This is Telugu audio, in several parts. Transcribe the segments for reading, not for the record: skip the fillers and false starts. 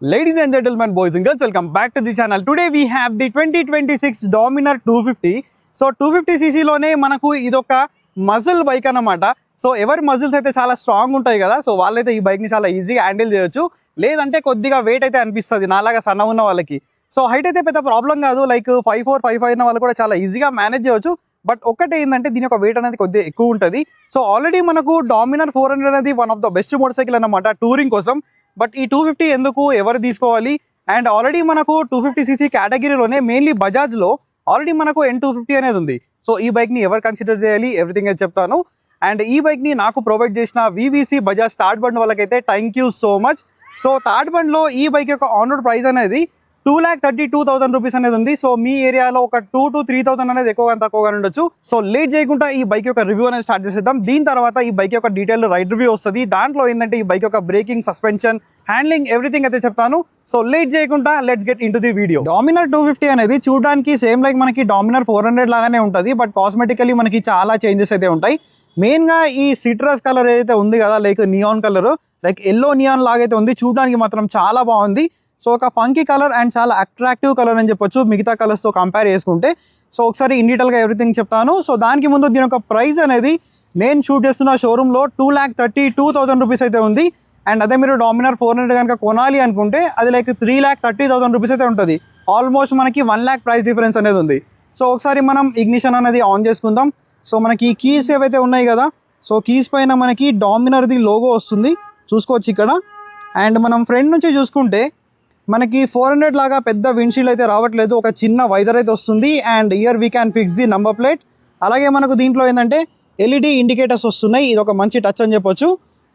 Ladies and gentlemen, boys and girls, welcome back to the channel. Today we have the 2026 Dominar 250. So 250cc లోనే మనకు ఇదొక మజిల్ బైక్ అన్నమాట. సో ఎవరి మజిల్స్ అయితే చాలా స్ట్రాంగ్ ఉంటాయి కదా, సో వాళ్ళైతే ఈ బైక్ ని చాలా ఈజీగా హ్యాండిల్ చేయొచ్చు. లేదంటే కొద్దిగా వెయిట్ అయితే అనిపిస్తుంది నాలాగా సన్న ఉన్న వాళ్ళకి. సో హైట్ అయితే పెద్ద ప్రాబ్లం కాదు, లైక్ 5'4", 5'5" ఉన్న వాళ్ళు కూడా చాలా ఈజీగా మేనేజ్ చేయొచ్చు. బట్ ఒకటి ఏంటంటే దీని యొక్క వెయిట్ అనేది కొద్దిగా ఎక్కువ ఉంటుంది. సో ఆల్రెడీ మనకు డామినర్ 400 అనేది one of the best motor cycle అన్నమాట టూరింగ్ కోసం. బట్ ఈ 250 ఎందుకు, ఎవరు తీసుకోవాలి? అండ్ ఆల్రెడీ మనకు 250cc కేటగిరీలోనే మెయిన్లీ బజాజ్లో ఆల్రెడీ మనకు N250 అనేది ఉంది. సో ఈ బైక్ని ఎవరు కన్సిడర్ చేయాలి, ఎవ్రీథింగ్ అయితే చెప్తాను. అండ్ ఈ బైక్ని నాకు ప్రొవైడ్ చేసిన VVC బజాజ్ థర్డ్ బండ్ వాళ్ళకైతే thank you so much. So third బండ్లో ఈ బైక్ యొక్క ఆన్ రోడ్ ప్రైస్ అనేది 2,32,000 రూపీస్ అనేది ఉంది. సో మీ ఏరియాలో ఒక 2 to 3,000 అనేది ఎక్కువగా తక్కువగా ఉండొచ్చు. సో లేట్ చేయకుండా ఈ బైక్ యొక్క రివ్యూ అనేది స్టార్ట్ చేసేద్దాం. దీని తర్వాత ఈ బైక్ యొక్క డీటెయిల్ రైడ్ రివ్యూ వస్తుంది. దాంట్లో ఏంటంటే ఈ బైక్ యొక్క బ్రేకింగ్, సస్పెన్షన్, హ్యాండ్లింగ్, ఎవ్రీథింగ్ అయితే చెప్తాను. సో లేట్ చేయకుండా let's get in to the video. Dominar 250 అనేది చూడడానికి సేమ్ లైక్ మనకి డామినర్ 400 లాగానే ఉంటుంది. బట్ కాస్మెటికలీ మనకి చాలా చేంజెస్ అయితే ఉంటాయి. మెయిన్గా ఈ సిట్రస్ కలర్ ఏదైతే ఉంది కదా, like neon colour, like yellow neon లాగైతే ఉంది, చూడడానికి మాత్రం చాలా బాగుంది. సో ఒక ఫంకీ కలర్ అండ్ చాలా అట్రాక్టివ్ కలర్ అని చెప్పొచ్చు మిగతా కలర్స్తో కంపేర్ చేసుకుంటే. సో ఒకసారి ఇన్ డీటెయిల్గా ఎవ్రీథింగ్ చెప్తాను. సో దానికి ముందు దీని యొక్క ప్రైస్ అనేది నేను షూట్ చేస్తున్న షోరూంలో 2,32,000 రూపీస్ అయితే ఉంది. అండ్ అదే మీరు డామినర్ 400 కనుక కొనాలి అనుకుంటే అది లైక్ 3,30,000 రూపీస్ అయితే ఉంటుంది. ఆల్మోస్ట్ మనకి 1 lakh ప్రైస్ డిఫరెన్స్ అనేది ఉంది. సో ఒకసారి మనం ఇగ్నిషన్ అనేది ఆన్ చేసుకుందాం. సో మనకి కీస్ ఏవైతే ఉన్నాయి కదా, సో కీస్ పైన మనకి డామినర్ది లోగో వస్తుంది, చూసుకోవచ్చు ఇక్కడ. అండ్ మనం ఫ్రంట్ నుంచి చూసుకుంటే మనకి 400 లాగా పెద్ద విండ్షీల్డ్ అయితే రావట్లేదు, ఒక చిన్న వైజర్ అయితే వస్తుంది. And year we can fix the number plate. అలాగే మనకు దీంట్లో ఏంటంటే LED ఇండికేటర్స్ వస్తున్నాయి, ఇది ఒక మంచి టచ్ అని చెప్పొచ్చు.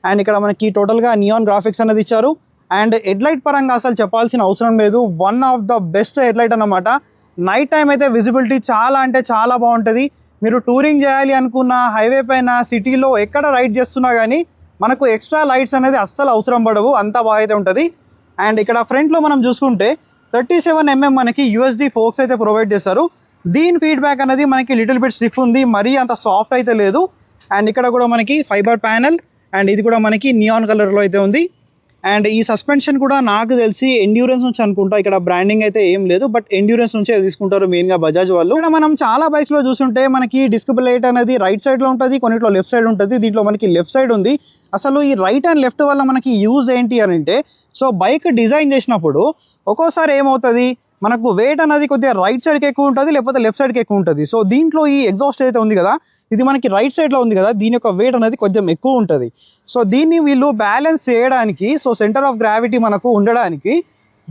అండ్ ఇక్కడ మనకి టోటల్గా నియాన్ గ్రాఫిక్స్ అనేది ఇచ్చారు. అండ్ హెడ్లైట్ పరంగా అసలు చెప్పాల్సిన అవసరం లేదు, one of the best headlight అన్నమాట. నైట్ టైం అయితే విజిబిలిటీ చాలా అంటే చాలా బాగుంటుంది. మీరు టూరింగ్ చేయాలి అనుకున్న హైవే పైన, సిటీలో ఎక్కడ రైడ్ చేస్తున్నా కానీ మనకు ఎక్స్ట్రా లైట్స్ అనేది అస్సలు అవసరం పడవు, అంత బాగా అయితే ఉంటుంది. అండ్ ఇక్కడ ఫ్రంట్లో మనం చూసుకుంటే 37mm మనకి USD ఫోక్స్ అయితే ప్రొవైడ్ చేస్తారు. దీని ఫీడ్బ్యాక్ అనేది మనకి లిటిల్ బిట్ స్టిఫ్ ఉంది, మరీ అంత సాఫ్ట్ అయితే లేదు. అండ్ ఇక్కడ కూడా మనకి ఫైబర్ ప్యానెల్, అండ్ ఇది కూడా మనకి నియాన్ కలర్లో అయితే ఉంది. అండ్ ఈ సస్పెన్షన్ కూడా నాకు తెలిసి ఎండ్యూరెన్స్ నుంచి అనుకుంటా, ఇక్కడ బ్రాండింగ్ అయితే ఏం లేదు, బట్ ఎండ్యూరెన్స్ నుంచే తీసుకుంటారు మెయిన్గా బజాజ్ వాళ్ళు. ఇక్కడ మనం చాలా బైక్స్లో చూస్తుంటే మనకి డిస్క్ ప్లేట్ అనేది రైట్ సైడ్లో ఉంటుంది, కొన్నిట్లో లెఫ్ట్ సైడ్ ఉంటుంది. దీంట్లో మనకి లెఫ్ట్ సైడ్ ఉంది. అసలు ఈ రైట్ అండ్ లెఫ్ట్ వల్ల మనకి యూజ్ ఏంటి అని అంటే, సో బైక్ డిజైన్ చేసినప్పుడు ఒక్కోసారి ఏమవుతుంది, మనకు వెయిట్ అనేది కొద్దిగా రైట్ సైడ్కి ఎక్కువ ఉంటుంది, లేకపోతే లెఫ్ట్ సైడ్కి ఎక్కువ ఉంటుంది. సో దీంట్లో ఈ ఎగ్జాస్ట్ అయితే ఉంది కదా, ఇది మనకి రైట్ సైడ్లో ఉంది కదా, దీని యొక్క వెయిట్ అనేది కొంచెం ఎక్కువ ఉంటుంది. సో దీన్ని వీళ్ళు బ్యాలెన్స్ చేయడానికి, సో సెంటర్ ఆఫ్ గ్రావిటీ మనకు ఉండడానికి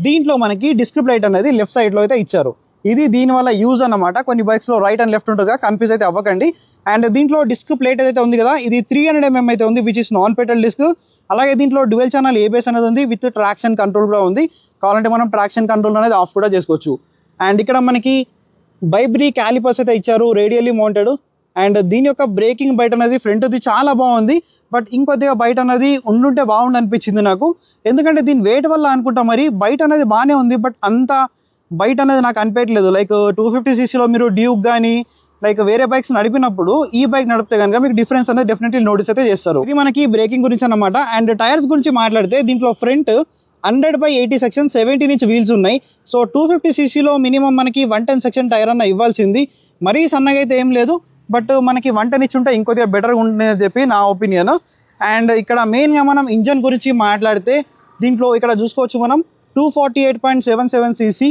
దీంట్లో మనకి డిస్క్ ప్లేట్ అనేది లెఫ్ట్ సైడ్లో అయితే ఇచ్చారు. ఇది దీనివల్ల యూజ్ అన్నమాట. కొన్ని బైక్స్లో రైట్ అండ్ లెఫ్ట్ ఉంటుందిగా, కన్ఫ్యూజ్ అయితే అవ్వకండి. అండ్ దీంట్లో డిస్క్ ప్లేట్ ఏదైతే ఉంది కదా, ఇది 300mm అయితే ఉంది, which is non petal disc. అలాగే దీంట్లో డ్యువెల్ ఛానల్ ABS అనేది ఉంది, విత్ ట్రాక్షన్ కంట్రోల్ కూడా ఉంది. కావాలంటే మనం ట్రాక్షన్ కంట్రోల్ అనేది ఆఫ్ కూడా చేసుకోవచ్చు. అండ్ ఇక్కడ మనకి బైబ్రీ క్యాలిపర్స్ అయితే ఇచ్చారు, రేడియల్లీ మౌంటెడ్. అండ్ దీని యొక్క బ్రేకింగ్ బైట్ అనేది ఫ్రంట్ది చాలా బాగుంది, బట్ ఇంకొద్దిగా బైట్ అనేది ఉండుంటే బాగుంది అనిపించింది నాకు. ఎందుకంటే దీని వెయిట్ వల్ల అనుకుంటా, మరి బైట్ అనేది బాగానే ఉంది, బట్ అంత బైట్ అనేది నాకు అనిపించలేదు. లైక్ 250cc మీరు డ్యూక్ కానీ లైక్ వేరే బైక్స్ నడిపినప్పుడు ఈ బైక్ నడిపితే కనుక మీకు డిఫరెన్స్ అనేది డెఫినెట్లీ నోటీస్ అయితే చేస్తారు. ఇది మనకి బ్రేకింగ్ గురించి అన్నమాట. అండ్ టైర్స్ గురించి మాట్లాడితే దీంట్లో ఫ్రంట్ 100/80 సెక్షన్ 17" వీల్స్ ఉన్నాయి. సో 250cc మినిమం మనకి 110 సెక్షన్ టైర్ అన్న ఇవ్వాల్సింది, మరీ సన్నగా అయితే ఏం లేదు, బట్ మనకి 110 ఇచ్చి ఉంటే ఇంకొద్దిగా బెటర్గా ఉంటుందని చెప్పి నా ఒపీనియన్. అండ్ ఇక్కడ మెయిన్గా మనం ఇంజన్ గురించి మాట్లాడితే దీంట్లో ఇక్కడ చూసుకోవచ్చు మనం 248.77cc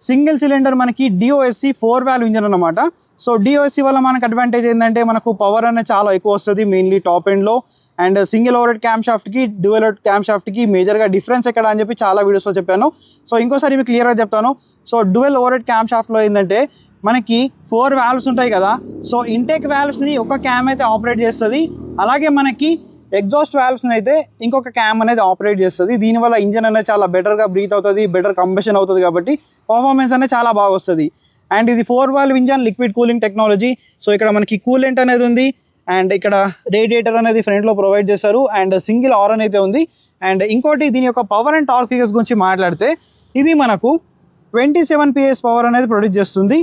సింగిల్ సిలిండర్ మనకి DOSC 4 valve ఇంజన్ అన్నమాట. సో DOSC వల్ల మనకు అడ్వాంటేజ్ ఏంటంటే మనకు పవర్ అనేది చాలా ఎక్కువ వస్తుంది, మెయిన్లీ టాప్ ఎండ్లో. అండ్ సింగిల్ ఓవర్హెడ్ క్యామ్ షాఫ్ట్కి డ్యూయల్ ఓవర్హెడ్ క్యామ్ షాఫ్ట్కి మేజర్గా డిఫరెన్స్ ఎక్కడ అని చెప్పి చాలా వీడియోస్లో చెప్పాను. సో ఇంకోసారి మీకు క్లియర్గా చెప్తాను. సో డ్యూయల్ ఓవర్హెడ్ క్యామ్ షాఫ్ట్లో ఏంటంటే మనకి 4 valves ఉంటాయి కదా, సో ఇంటేక్ వాల్వ్స్ని ఒక క్యామ్ అయితే ఆపరేట్ చేస్తుంది, అలాగే మనకి ఎగ్జాస్ట్ వాల్వ్స్ని అయితే ఇంకొక క్యామ్ అనేది ఆపరేట్ చేస్తుంది. దీనివల్ల ఇంజన్ అనేది చాలా బెటర్గా బ్రీత్ అవుతుంది, బెటర్ కంబషన్ అవుతుంది, కాబట్టి పర్ఫార్మెన్స్ అనేది చాలా బాగా వస్తుంది. అండ్ ఇది 4 valve engine, liquid cooling technology. So ఇక్కడ మనకి కూలెంట్ అనేది ఉంది, అండ్ ఇక్కడ రేడియేటర్ అనేది ఫ్రంట్లో ప్రొవైడ్ చేస్తారు, అండ్ సింగిల్ హారన్ అయితే ఉంది. అండ్ ఇంకోటి దీని యొక్క పవర్ అండ్ టార్క్ ఫిగర్స్ గురించి మాట్లాడితే ఇది మనకు 27 PS పవర్ అనేది ప్రొడ్యూస్ చేస్తుంది.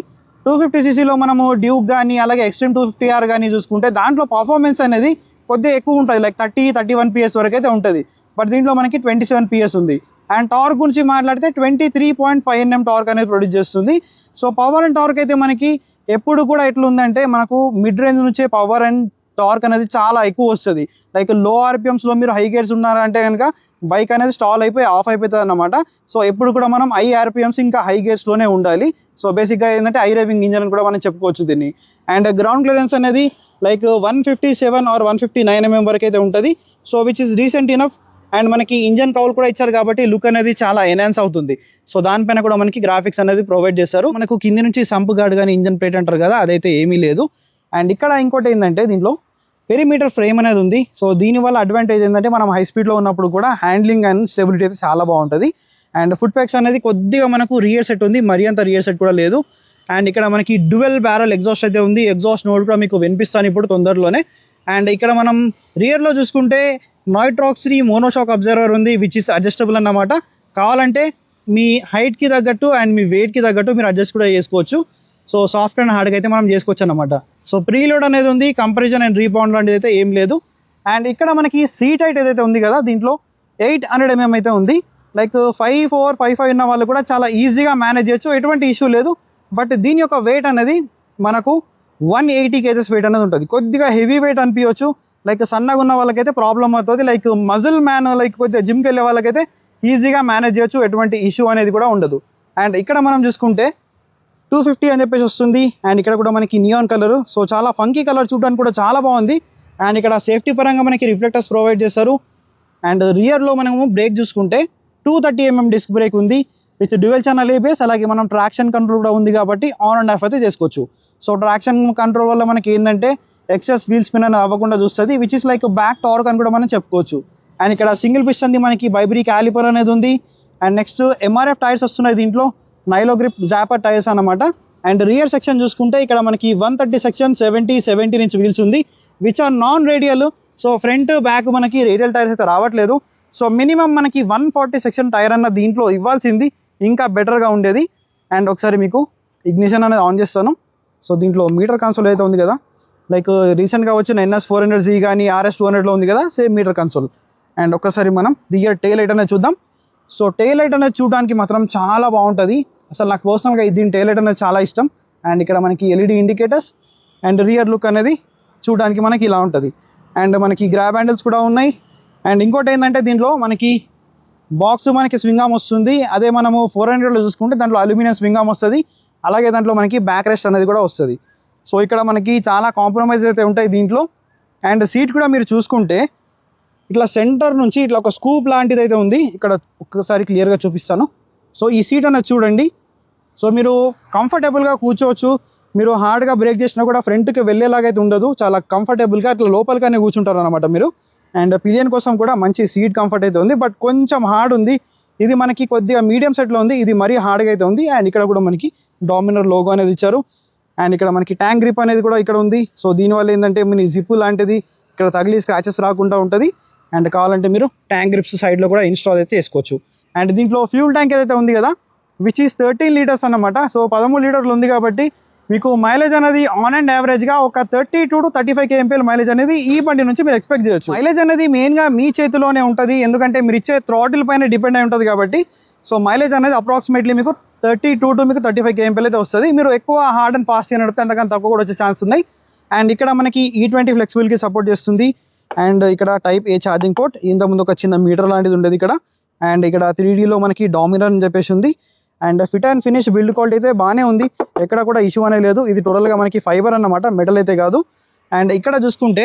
250cc మనము డ్యూక్ కానీ అలాగే ఎక్స్ట్రీమ్ 250R కానీ చూసుకుంటే దాంట్లో పర్ఫార్మెన్స్ అనేది కొద్దిగా ఎక్కువ ఉంటుంది, లైక్ 30-31 PS వరకు అయితే ఉంటుంది. బట్ దీంట్లో మనకి 27 PS ఉంది. అండ్ టార్క్ గురించి మాట్లాడితే 23.5 Nm టార్క్ అనేది ప్రొడ్యూస్ చేస్తుంది. సో పవర్ అండ్ టార్క్ అయితే మనకి ఎప్పుడు కూడా ఎట్లుందంటే మనకు మిడ్ రేంజ్ నుంచే పవర్ అండ్ టార్క్ అనేది చాలా ఎక్కువ వస్తుంది. లైక్ లో ఆర్పిఎమ్స్లో మీరు హై గేర్స్ ఉన్నారంటే కనుక బైక్ అనేది స్టాల్ అయిపోయి ఆఫ్ అయిపోతుంది అన్నమాట. సో ఎప్పుడు కూడా మనం హై ఆర్పిఎమ్స్ ఇంకా హై గేర్స్లోనే ఉండాలి. సో బేసిక్గా ఏంటంటే హై రేవింగ్ ఇంజన్ కూడా మనం చెప్పుకోవచ్చు దీన్ని. అండ్ గ్రౌండ్ క్లియరెన్స్ అనేది లైక్ 157 or 159 mm వరకు అయితే ఉంటుంది. So which is decent enough. And మనకి ఇంజన్ కౌల్ కూడా ఇచ్చారు కాబట్టి లుక్ అనేది చాలా ఎన్హాన్స్ అవుతుంది. సో దానిపైన కూడా మనకి గ్రాఫిక్స్ అనేది ప్రొవైడ్ చేస్తారు. మనకు కింది నుంచి సంప్ గార్డ్ కానీ ఇంజన్ ప్లేట్ అంటారు కదా, అదైతే ఏమీ లేదు. అండ్ ఇక్కడ ఇంకోటి ఏంటంటే దీంట్లో పెరిమీటర్ ఫ్రేమ్ అనేది ఉంది. సో దీనివల్ల అడ్వాంటేజ్ ఏంటంటే మనం హై స్పీడ్లో ఉన్నప్పుడు కూడా హ్యాండ్లింగ్ అండ్ స్టెబిలిటీ అయితే చాలా బాగుంటుంది. అండ్ ఫుట్ ప్యాక్స్ అనేది కొద్దిగా మనకు రియర్ సెట్ ఉంది, మరీ అంత రియర్ సెట్ కూడా లేదు. అండ్ ఇక్కడ మనకి డ్యువెల్ బ్యారల్ ఎగ్జాస్ట్ అయితే ఉంది. ఎగ్జాస్ట్ నోట్ కూడా మీకు వినిపిస్తాను ఇప్పుడు తొందరలోనే. అండ్ ఇక్కడ మనం రియర్లో చూసుకుంటే నాయిట్రాక్స్ 3 మోనోషాక్ అబ్జర్వర్ ఉంది, విచ్ ఇస్ అడ్జస్టబుల్ అన్నమాట. కావాలంటే మీ హైట్కి తగ్గట్టు అండ్ మీ వెయిట్కి తగ్గట్టు మీరు అడ్జస్ట్ కూడా చేసుకోవచ్చు. సో సాఫ్ట్ అండ్ హార్డ్గా అయితే మనం చేసుకోవచ్చు అనమాట. సో ప్రీలోడ్ అనేది ఉంది, కంపారిజన్ అండ్ రీబౌండ్ లాంటిది అయితే ఏం లేదు. అండ్ ఇక్కడ మనకి సీట్ హైట్ ఏదైతే ఉంది కదా, దీంట్లో 800 mm అయితే ఉంది. లైక్ 5'4", 5'5" ఉన్న వాళ్ళు కూడా చాలా ఈజీగా మేనేజ్ చేయొచ్చు, ఎటువంటి ఇష్యూ లేదు. బట్ దీని యొక్క వెయిట్ అనేది మనకు 180 kgs వెయిట్ అనేది ఉంటుంది. కొద్దిగా హెవీ వెయిట్ అనిపించవచ్చు. లైక్ సన్నగా ఉన్న వాళ్ళకైతే ప్రాబ్లం అవుతుంది. లైక్ మజిల్ మ్యాన్ లైక్ కొద్దిగా జిమ్కి వెళ్ళే వాళ్ళకైతే ఈజీగా మేనేజ్ చేయొచ్చు, ఎటువంటి ఇష్యూ అనేది కూడా ఉండదు. అండ్ ఇక్కడ మనం చూసుకుంటే 250 అని చెప్పేసి వస్తుంది. అండ్ ఇక్కడ కూడా మనకి నియాన్ కలర్, సో చాలా ఫంకీ కలర్, చూడడానికి కూడా చాలా బాగుంది. అండ్ ఇక్కడ సేఫ్టీ పరంగా మనకి రిఫ్లెక్టర్స్ ప్రొవైడ్ చేస్తారు. అండ్ రియర్లో మనము బ్రేక్ చూసుకుంటే 230 mm డిస్క్ బ్రేక్ ఉంది విత్ డ్యూయల్ ఛానల్ ఏబిఎస్. అలాగే మనం ట్రాక్షన్ కంట్రోల్ కూడా ఉంది కాబట్టి ఆన్ అండ్ ఆఫ్ అయితే చేసుకోవచ్చు. సో ట్రాక్షన్ కంట్రోల్ వల్ల మనకి ఏంటంటే ఎక్సెస్ వీల్ స్పిన్ అని అవ్వకుండా చూస్తుంది, which is like back torque అని కూడా మనం చెప్పుకోవచ్చు. అండ్ ఇక్కడ సింగిల్ పిస్టన్ మనకి బైబ్రీ క్యాలిపర్ అనేది ఉంది. అండ్ నెక్స్ట్ ఎంఆర్ఎఫ్ టైర్స్ వస్తున్నాయి దీంట్లో, నైలో గ్రిప్ జాపర్ టైర్స్ అనమాట. అండ్ రియర్ సెక్షన్ చూసుకుంటే ఇక్కడ మనకి 130 సెక్షన్ 70 ఇంచ్ వీల్స్ ఉంది, which are non radial. So front back మనకి రేడియల్ టైర్స్ అయితే రావట్లేదు. సో మినిమం మనకి 140 సెక్షన్ టైర్ అన్న దీంట్లో ఇవ్వాల్సింది, ఇంకా బెటర్గా ఉండేది. అండ్ ఒకసారి మీకు ఇగ్నిషన్ అనేది ఆన్ చేస్తాను. సో దీంట్లో మీటర్ కన్సోల్ అయితే ఉంది కదా, లైక్ రీసెంట్గా వచ్చిన NS400Z కానీ RS200లో ఉంది కదా, సేమ్ మీటర్ కన్సోల్. అండ్ ఒక్కసారి మనం రియర్ టెయిల్ లైట్ అనేది చూద్దాం. సో టెయిల్ లైట్ అనేది చూడడానికి మాత్రం చాలా బాగుంటుంది. అసలు నాకు పర్సనల్గా దీని టెయిల్ లైట్ అనేది చాలా ఇష్టం. అండ్ ఇక్కడ మనకి LED indicators and rear look అనేది చూడడానికి మనకి ఇలా ఉంటుంది. అండ్ మనకి గ్రాబ్ హ్యాండిల్స్ కూడా ఉన్నాయి. అండ్ ఇంకోటి ఏంటంటే దీంట్లో మనకి బాక్స్ మనకి స్వింగ్ ఆర్మ్ వస్తుంది. అదే మనము 400లో చూసుకుంటే దాంట్లో అల్యూమినియం స్వింగ్ ఆర్మ్ వస్తుంది. అలాగే దాంట్లో మనకి బ్యాక్ రెస్ట్ అనేది కూడా వస్తుంది. సో ఇక్కడ మనకి చాలా కాంప్రమైజ్ అయితే ఉంటాయి దీంట్లో. అండ్ సీట్ కూడా మీరు చూసుకుంటే ఇట్లా సెంటర్ నుంచి ఇట్లా ఒక స్కూప్ లాంటిది అయితే ఉంది. ఇక్కడ ఒక్కసారి క్లియర్గా చూపిస్తాను. సో ఈ సీట్ అనేది చూడండి. సో మీరు కంఫర్టబుల్గా కూర్చోవచ్చు. మీరు హార్డ్గా బ్రేక్ చేసినా కూడా ఫ్రంట్కి వెళ్ళేలాగైతే ఉండదు, చాలా కంఫర్టబుల్గా ఇట్లా లోపలిగానే కూర్చుంటారు అనమాట మీరు. అండ్ పిలియన్ కోసం కూడా మంచి సీట్ కంఫర్ట్ అయితే ఉంది, బట్ కొంచెం హార్డ్ ఉంది. ఇది మనకి కొద్దిగా మీడియం సెట్లో ఉంది, ఇది మరీ హార్డ్గా అయితే ఉంది. అండ్ ఇక్కడ కూడా మనకి డామినర్ లోగో అనేది ఇచ్చారు. అండ్ ఇక్కడ మనకి ట్యాంక్ గ్రిప్ అనేది కూడా ఇక్కడ ఉంది. సో దీనివల్ల ఏంటంటే మీ జిప్ లాంటిది ఇక్కడ తగిలి స్క్రాచెస్ రాకుండా ఉంటుంది. అండ్ కావాలంటే మీరు ట్యాంక్ గ్రిప్స్ సైడ్లో కూడా ఇన్స్టాల్ అయితే చేసుకోవచ్చు. అండ్ దీంట్లో ఫ్యూల్ ట్యాంక్ ఏదైతే ఉంది కదా, విచ్ ఈస్ 13 లీటర్స్ అన్నమాట. సో 13 లీటర్లు ఉంది కాబట్టి మీకు మైలేజ్ అనేది ఆన్ అండ్ యావరేజ్గా ఒక 32 to 35 kmpl మైలేజ్ అనేది ఈ బండి నుంచి మీరు ఎక్స్పెక్ట్ చేయొచ్చు. మైలేజ్ అనేది మెయిన్గా మీ చేతిలోనే ఉంటుంది, ఎందుకంటే మీరు ఇచ్చే థ్రాటిల్ పైన డిపెండ్ అయి ఉంటుంది కాబట్టి. సో మైలేజ్ అనేది అప్రాక్సిమేట్లీ మీకు 32 to మీకు 35 kmpl అయితే వస్తుంది. మీరు ఎక్కువ హార్డ్ అండ్ ఫాస్ట్ నడిపితే అంతకన్నా తక్కువ కూడా వచ్చే ఛాన్స్ ఉన్నాయి. అండ్ ఇక్కడ మనకి E20 ఫ్లెక్సిబుల్కి సపోర్ట్ చేస్తుంది. అండ్ ఇక్కడ టైప్ A ఛార్జింగ్ పోర్ట్, ఇంతకుముందు ఒక చిన్న మీటర్ లాంటిది ఉండేది ఇక్కడ. అండ్ ఇక్కడ 3Dలో మనకి డామినర్ అని చెప్పేసి ఉంది. And fit and finish build quality అయితే బాగానే ఉంది, ఎక్కడ కూడా ఇష్యూ అనేది లేదు. ఇది టోటల్గా మనకి ఫైబర్ అన్నమాట, మెటల్ అయితే కాదు. అండ్ ఇక్కడ చూసుకుంటే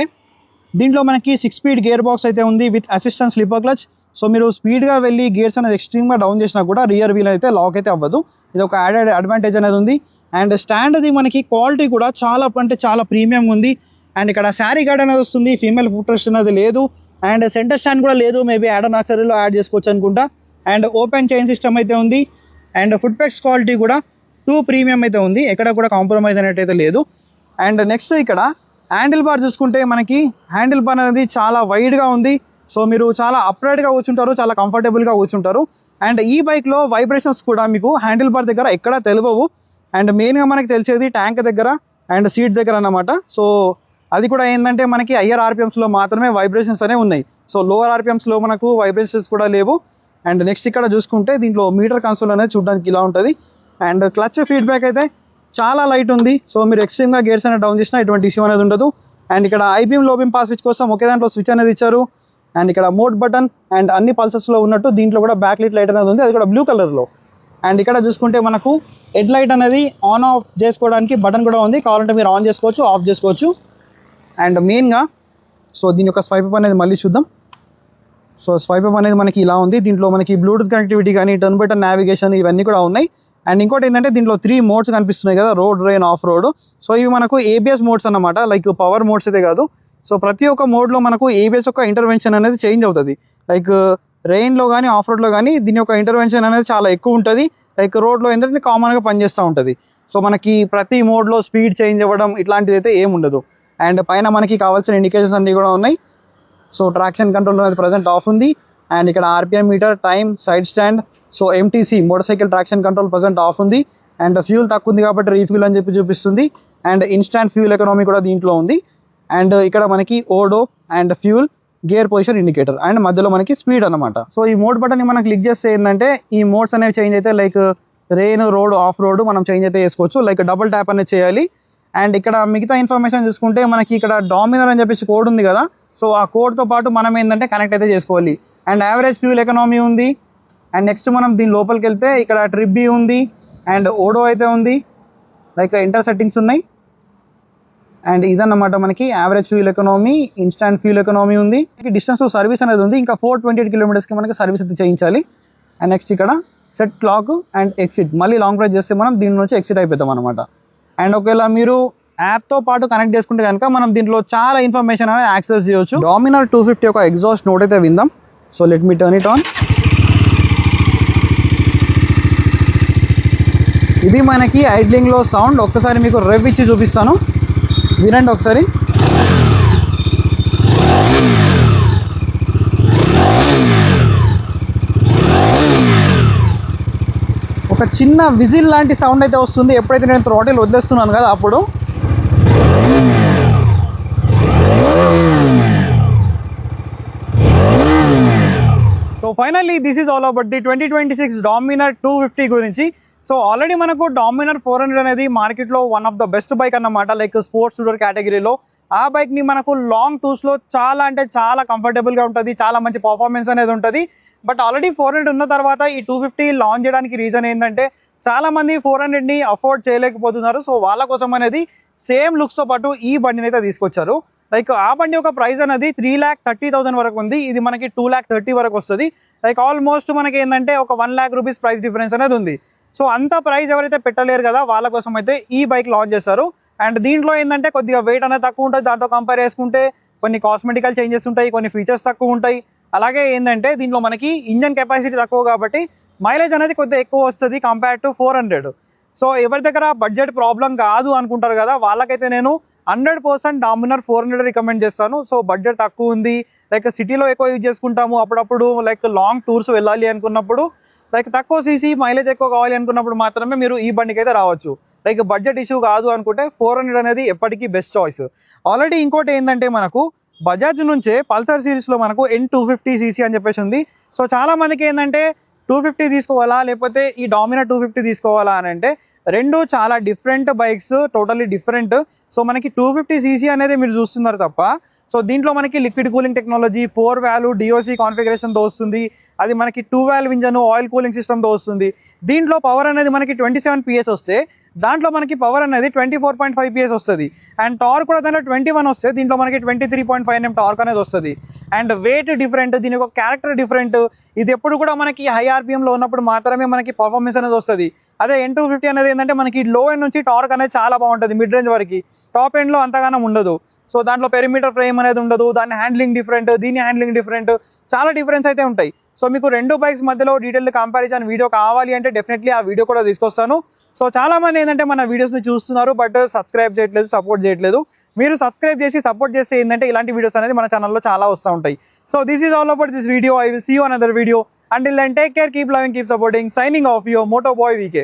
దీంట్లో మనకి 6 స్పీడ్ గేర్ బాక్స్ అయితే ఉంది with assistant slipper clutch. So మీరు స్పీడ్గా వెళ్ళి గేర్స్ అనేది ఎక్స్ట్రీమ్గా డౌన్ చేసినా కూడా రియర్ వీల్ అయితే లాక్ అయితే అవ్వదు, ఇది ఒక యాడెడ్ అడ్వాంటేజ్ అనేది ఉంది. అండ్ స్టాండ్ అది మనకి క్వాలిటీ కూడా చాలా అంటే చాలా ప్రీమియం ఉంది. అండ్ ఇక్కడ శారీ గార్డ్ అనేది వస్తుంది, ఫీమేల్ ఫుట్ రెస్ట్ అనేది లేదు. అండ్ సెంటర్ స్టాండ్ కూడా లేదు, మేబీ యాడ్ ఆన్ యాక్సరీలో యాడ్ చేసుకోవచ్చు అనుకుంటా. అండ్ ఓపెన్ చైన్ సిస్టమ్ అయితే ఉంది. అండ్ ఫుట్ ప్యాక్స్ క్వాలిటీ కూడా 2 ప్రీమియం అయితే ఉంది, ఎక్కడ కూడా కాంప్రమైజ్ అనేటైతే లేదు. అండ్ నెక్స్ట్ ఇక్కడ హ్యాండిల్ బార్ చూసుకుంటే మనకి హ్యాండిల్ బార్ అనేది చాలా వైడ్గా ఉంది. సో మీరు చాలా అప్రైట్గా కూర్చుంటారు, చాలా కంఫర్టబుల్గా కూర్చుంటారు. అండ్ ఈ బైక్లో వైబ్రేషన్స్ కూడా మీకు హ్యాండిల్ బార్ దగ్గర ఎక్కడా తెలియవు. అండ్ మెయిన్గా మనకి తెలిసేది ట్యాంక్ దగ్గర అండ్ సీట్ దగ్గర అన్నమాట. సో అది కూడా ఏంటంటే మనకి హయ్యర్ ఆర్పిఎమ్స్లో మాత్రమే వైబ్రేషన్స్ అనేవి ఉన్నాయి. సో లోవర్ ఆర్పిఎమ్స్లో మనకు వైబ్రేషన్స్ కూడా లేవు. అండ్ నెక్స్ట్ ఇక్కడ చూసుకుంటే దీంట్లో మీటర్ కన్సోల్ అనేది చూడడానికి ఇలా ఉంటుంది. అండ్ క్లచ్ ఫీడ్బ్యాక్ అయితే చాలా లైట్ ఉంది. సో మీరు ఎక్స్ట్రీమ్గా గేర్స్ అనేది డౌన్ చేసినా ఎటువంటి ఇష్యూ అనేది ఉండదు. అండ్ ఇక్కడ ఐబీఎం లోబీఎం పాస్ స్విచ్ కోసం ఒకే దాంట్లో స్విచ్ అనేది ఇచ్చారు. అండ్ ఇక్కడ మోడ్ బటన్ అండ్ అన్ని పల్సెస్లో ఉన్నట్టు దీంట్లో కూడా బ్యాక్ లైట్ అనేది ఉంది, అది కూడా బ్లూ కలర్లో. అండ్ ఇక్కడ చూసుకుంటే మనకు హెడ్ లైట్ అనేది ఆన్ ఆఫ్ చేసుకోవడానికి బటన్ కూడా ఉంది, కావాలంటే మీరు ఆన్ చేసుకోవచ్చు, ఆఫ్ చేసుకోవచ్చు. అండ్ మెయిన్గా సో దీని యొక్క స్వైప్ అప్ అనేది మళ్ళీ చూద్దాం. సో స్వైప్ అప్ అనేది మనకి ఇలా ఉంది. దీంట్లో మనకి బ్లూటూత్ కనెక్టివిటీ కానీ టర్న్ బై టర్న్ నావిగేషన్ ఇవన్నీ కూడా ఉన్నాయి. అండ్ ఇంకోటి ఏంటంటే దీంట్లో 3 మోడ్స్ కనిపిస్తున్నాయి కదా, road, rain, of road. So ఇవి మనకు ఏబిఎస్ మోడ్స్ అన్నమాట, లైక్ పవర్ మోడ్స్ అయితే కాదు. సో ప్రతి ఒక్క మోడ్లో మనకు ఏబిఎస్ యొక్క ఇంటర్వెన్షన్ అనేది చేంజ్ అవుతుంది. లైక్ రెయిన్లో కానీ ఆఫ్ రోడ్లో కానీ దీని యొక్క ఇంటర్వెన్షన్ అనేది చాలా ఎక్కువ ఉంటుంది. లైక్ రోడ్లో ఏంటంటే కామన్గా పనిచేస్తూ ఉంటుంది. సో మనకి ప్రతి మోడ్లో స్పీడ్ చేంజ్ అవ్వడం ఇట్లాంటిది అయితే ఏమి ఉండదు. అండ్ పైన మనకి కావాల్సిన ఇండికేషన్స్ అన్నీ కూడా ఉన్నాయి. సో ట్రాక్షన్ కంట్రోల్ అనేది ప్రజెంట్ ఆఫ్ ఉంది. అండ్ ఇక్కడ RPM meter, time, side stand, so MTC motor cycle traction control present of ఉంది. అండ్ ఫ్యూల్ తక్కువ ఉంది కాబట్టి రీఫ్యూల్ అని చెప్పి చూపిస్తుంది. అండ్ ఇన్స్టాంట్ ఫ్యూల్ ఎకనామీ కూడా దీంట్లో ఉంది. అండ్ ఇక్కడ మనకి odo and fuel, gear position indicator, and మధ్యలో మనకి స్పీడ్ అనమాట. సో ఈ మోడ్ బటన్ని మనం క్లిక్ చేస్తే ఏంటంటే ఈ మోడ్స్ అనేవి చేంజ్ అయితే, like rain, road, of road మనం చేంజ్ అయితే చేసుకోవచ్చు. లైక్ డబుల్ ట్యాప్ అనేది చేయాలి. అండ్ ఇక్కడ మిగతా ఇన్ఫర్మేషన్ చూసుకుంటే మనకి ఇక్కడ డామినర్ అని చెప్పేసి కోడ్ ఉంది కదా, సో ఆ కోడ్తో పాటు మనం ఏంటంటే కనెక్ట్ అయితే చేసుకోవాలి. అండ్ యావరేజ్ ఫ్యూల్ ఎకనామీ ఉంది. అండ్ నెక్స్ట్ మనం దీని లోపలికి వెళ్తే ఇక్కడ ట్రిప్ బి ఉంది అండ్ ఓడో అయితే ఉంది, లైక్ ఇంటర్ సెట్టింగ్స్ ఉన్నాయి. అండ్ ఇదన్నమాట మనకి average fuel economy, instant fuel economy ఉంది. డిస్టెన్స్ టు సర్వీస్ అనేది ఉంది, ఇంకా 428 కిలోమీటర్స్కి మనకి సర్వీస్ అయితే చేయించాలి. అండ్ నెక్స్ట్ ఇక్కడ సెట్ క్లాక్ అండ్ ఎక్సిట్, మళ్ళీ లాంగ్ ప్రెస్ చేస్తే మనం దీని నుంచి ఎక్సిట్ అయిపోతాం అనమాట. అండ్ ఒకవేళ మీరు యాప్తో పాటు కనెక్ట్ చేసుకుంటే కనుక మనం దీంట్లో చాలా ఇన్ఫర్మేషన్ అనేది యాక్సెస్ చేయొచ్చు. డామినర్ 250 ఒక ఎగ్జాస్ట్ నోట్ అయితే విందాం. So let me turn it on. ఇది మనకి ఐడ్లింగ్లో సౌండ్. ఒక్కసారి మీకు రెవ్ ఇచ్చి చూపిస్తాను, వినండి ఒకసారి. ఒక చిన్న విజిల్ లాంటి సౌండ్ అయితే వస్తుంది ఎప్పుడైతే నేను థ్రాటిల్ వదిలేస్తున్నాను కదా అప్పుడు. So finally this is all about the 2026 Dominar 250 గురించి. సో ఆల్రెడీ మనకు డామినర్ 400 అనేది మార్కెట్లో one of the best bike అన్నమాట, లైక్ స్పోర్ట్స్ టూరర్ కేటగిరీలో. ఆ బైక్ని మనకు లాంగ్ టూర్స్లో చాలా అంటే చాలా కంఫర్టబుల్గా ఉంటుంది, చాలా మంచి పర్ఫార్మెన్స్ అనేది ఉంటుంది. బట్ ఆల్రెడీ 400 ఉన్న తర్వాత ఈ 250 లాంచ్ చేయడానికి రీజన్ ఏంటంటే చాలా మంది 400ని అఫోర్డ్ చేయలేకపోతున్నారు. సో వాళ్ళ కోసం అనేది సేమ్ లుక్స్తో పాటు ఈ బండిని అయితే తీసుకొచ్చారు. లైక్ ఆ బండి ఒక ప్రైస్ అనేది 3,30,000 వరకు ఉంది, ఇది మనకి 2,30,000 వరకు వస్తుంది. లైక్ ఆల్మోస్ట్ మనకి ఏంటంటే ఒక 1,00,000 రూపీస్ ప్రైస్ డిఫరెన్స్ అనేది ఉంది. సో అంత ప్రైస్ ఎవరైతే పెట్టలేరు కదా వాళ్ళ కోసం అయితే ఈ బైక్ లాంచ్ చేస్తారు. అండ్ దీంట్లో ఏంటంటే కొద్దిగా వెయిట్ అనేది తక్కువ ఉంటుంది, దాంతో కంపేర్ చేసుకుంటే కొన్ని కాస్మెటికల్ చేంజెస్ ఉంటాయి, కొన్ని ఫీచర్స్ తక్కువ ఉంటాయి. అలాగే ఏంటంటే దీంట్లో మనకి ఇంజన్ కెపాసిటీ తక్కువ కాబట్టి మైలేజ్ అనేది కొద్దిగా ఎక్కువ వస్తుంది కంపేర్ టు 400. సో ఎవరి దగ్గర బడ్జెట్ ప్రాబ్లం కాదు అనుకుంటారు కదా వాళ్ళకైతే నేను 100% డామినర్ 400 రికమెండ్ చేస్తాను. సో బడ్జెట్ తక్కువ ఉంది, లైక్ సిటీలో ఎక్కువ యూజ్ చేసుకుంటాము అప్పుడప్పుడు, లైక్ లాంగ్ టూర్స్ వెళ్ళాలి అనుకున్నప్పుడు, లైక్ తక్కువ సీసీ మైలేజ్ ఎక్కువ కావాలి అనుకున్నప్పుడు మాత్రమే మీరు ఈ బండికి అయితే రావచ్చు. లైక్ బడ్జెట్ ఇష్యూ కాదు అనుకుంటే 400 అనేది ఎప్పటికీ బెస్ట్ చాయిస్. ఆల్రెడీ ఇంకోటి ఏంటంటే మనకు బజాజ్ నుంచే పల్సర్ సిరీస్లో మనకు N250cc అని చెప్పేసి ఉంది. సో చాలా మందికి ఏంటంటే 250 తీసుకోవాలా లేకపోతే ఈ డామినర్ 250 తీసుకోవాలా అని అంటే రెండు చాలా different bikes, totally different. So మనకి 250cc అనేది మీరు చూస్తున్నారు తప్ప, సో దీంట్లో మనకి liquid cooling technology, 4 valve DOC కాన్ఫిగరేషన్తో వస్తుంది. అది మనకి 2 వాల్వ్ ఇంజన్, ఆయిల్ కూలింగ్ సిస్టమ్తో వస్తుంది. దీంట్లో పవర్ అనేది మనకి 27 PS వస్తే దాంట్లో మనకి పవర్ అనేది 24.5 PS వస్తుంది. అండ్ టార్క్ కూడా దాంట్లో 21 వస్తే దీంట్లో మనకి 23.5 Nm టార్క్ అనేది వస్తుంది. అండ్ వెయిట్ డిఫరెంట్, దీని యొక్క క్యారెక్టర్ డిఫరెంట్. ఇది ఎప్పుడు కూడా మనకి హై RPMలో ఉన్నప్పుడు మాత్రమే మనకి పర్ఫార్మెన్స్ అనేది వస్తుంది. అదే N250 అనేది ఏంటంటే మనకి లో ఎండ్ నుంచి టార్క్ అనేది చాలా బాగుంటుంది, మిడ్ రేంజ్ వరకు. టాప్ ఎండ్లో అంతగానం ఉండదు. సో దాంట్లో పెరిమీటర్ ఫ్రేమ్ అనేది ఉండదు, దాని హ్యాండ్లింగ్ డిఫరెంట్, దీని హ్యాండ్లింగ్ డిఫరెంట్, చాలా డిఫరెన్స్ అయితే ఉంటాయి. సో మీకు రెండు బైక్స్ మధ్యలో డీటెయిల్ కంపారిజన్ వీడియో కావాలి అంటే డెఫినెట్లీ ఆ వీడియో కూడా తీసుకొస్తాను. సో చాలా మంది ఏంటంటే మన వీడియోస్ని చూస్తున్నారు బట్ సబ్స్క్రైబ్ చేయట్లేదు, సపోర్ట్ చేయట్లేదు. మీరు సబ్స్క్రైబ్ చేసి సపోర్ట్ చేస్తే ఏంటంటే ఇలాంటి వీడియోస్ అనేది మన ఛానల్లో చాలా వస్తూ ఉంటాయి. So this is all about this video. I will see you another video. Until then, take care, keep loving, keep supporting. Signing off, your Moto Boy VK.